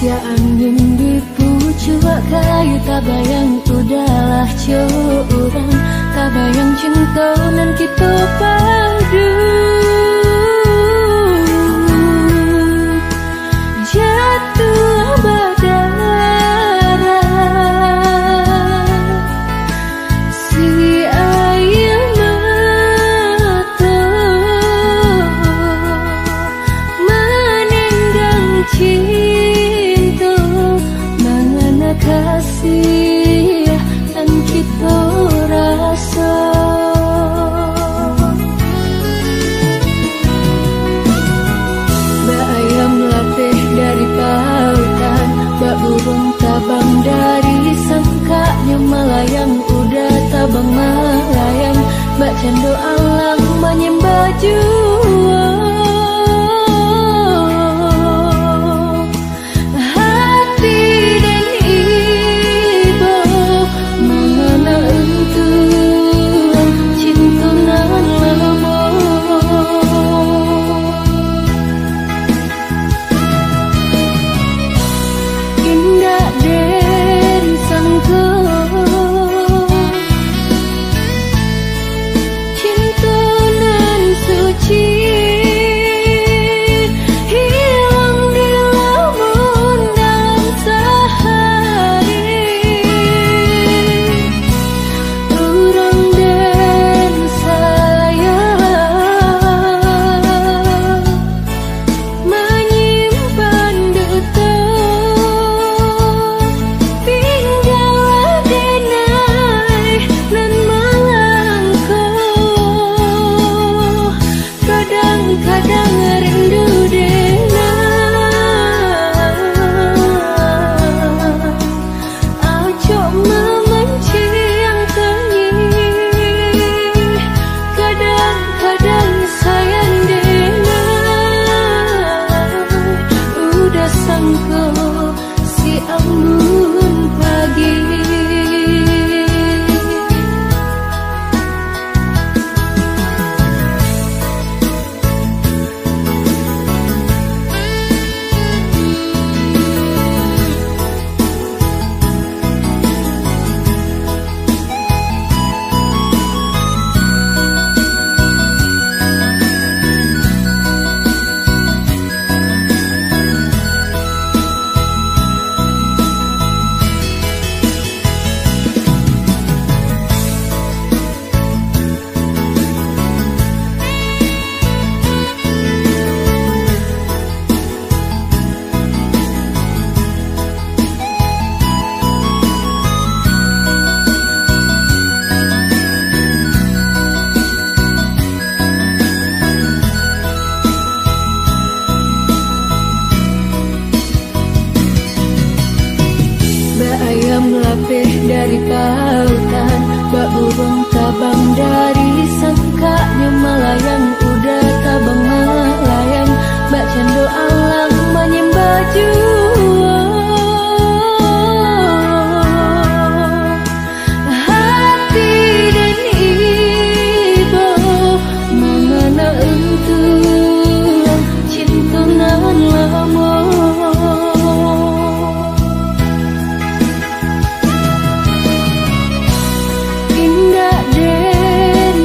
sia angin di pucuk kayu, tak bayang udahlah curang, tak bayang cinta nan kita padu. Jatuh badara si air mata meninggang cinta, mana kasih yang kita rasa. Mbak ayam latih dari pautan, mbak burung tabang dari sangkanya, melayang udah tabang melayang, mbak cendo alang menyembah jua. Hati dan ibu mengenal untuk cinta nan lama. Indah den sangka cinta nan suci hilang di lamun dalam sehari. Urang den sayang menyimpan duka, tinggal denai nan melangkah, kadang-kadang rindu denai, acok memenci yang kenyih, kadang-kadang sayang denai, udah sangka si ambun pagi. Mbak ayam latih dari pautan, mbak burung tabang dari sangkanya, melayang udah tabang melayang, mbak cendo alang menyembah jua. Hati dan ibu mengenal untuk cinta nan lama. Indah den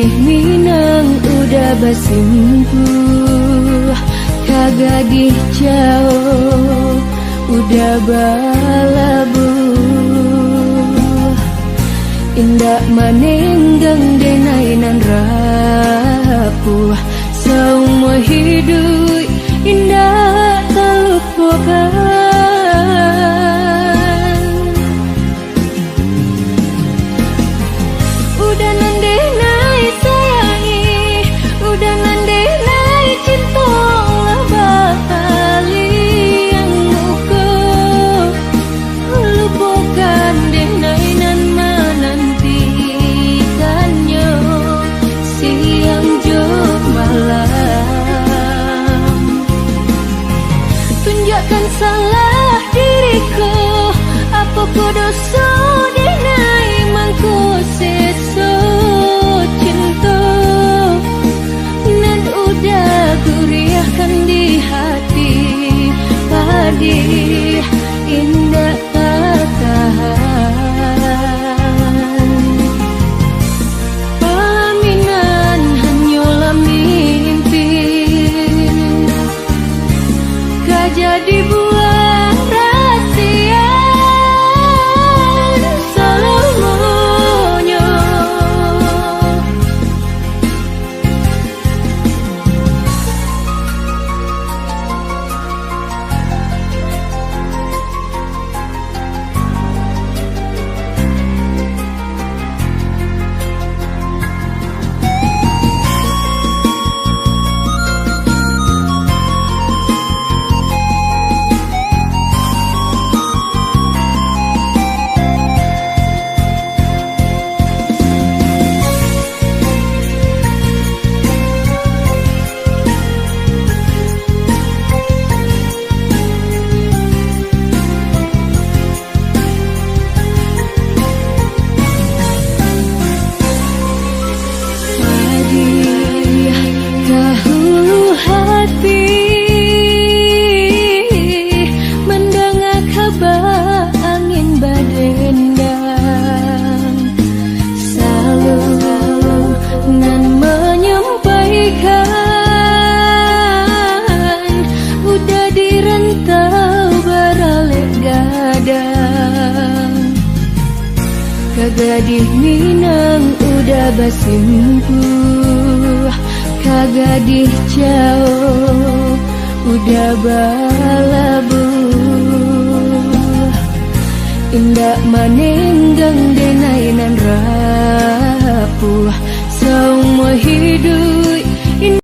Kagadih Minang udah basimpuh, kagadih jauh udah balabuh. Indak manenggang denainan rapuh, semua hidup indah terlupakan. Udah nande naik sayangi, udah nande naik cinta lah bakali yang muka. Lupakan denainan menantikannya siang jo malam. Tunjukkan salah diriku, apa ku dosa denai mangku seso cinta. Nan udah guriahkan di hati padih indah tak tahan. Pelaminan hanyalah mimpi, gak jadi buah rahasia selamanya. Dahulu hati mendengar kabar angin badendang, selalu nan menyampaikan udah dirantau beralih gadang. Kagadih Minang udah basimpuh, kagadih jauh udah balabuh. Indak manenggang denainan rapuh, semua hidup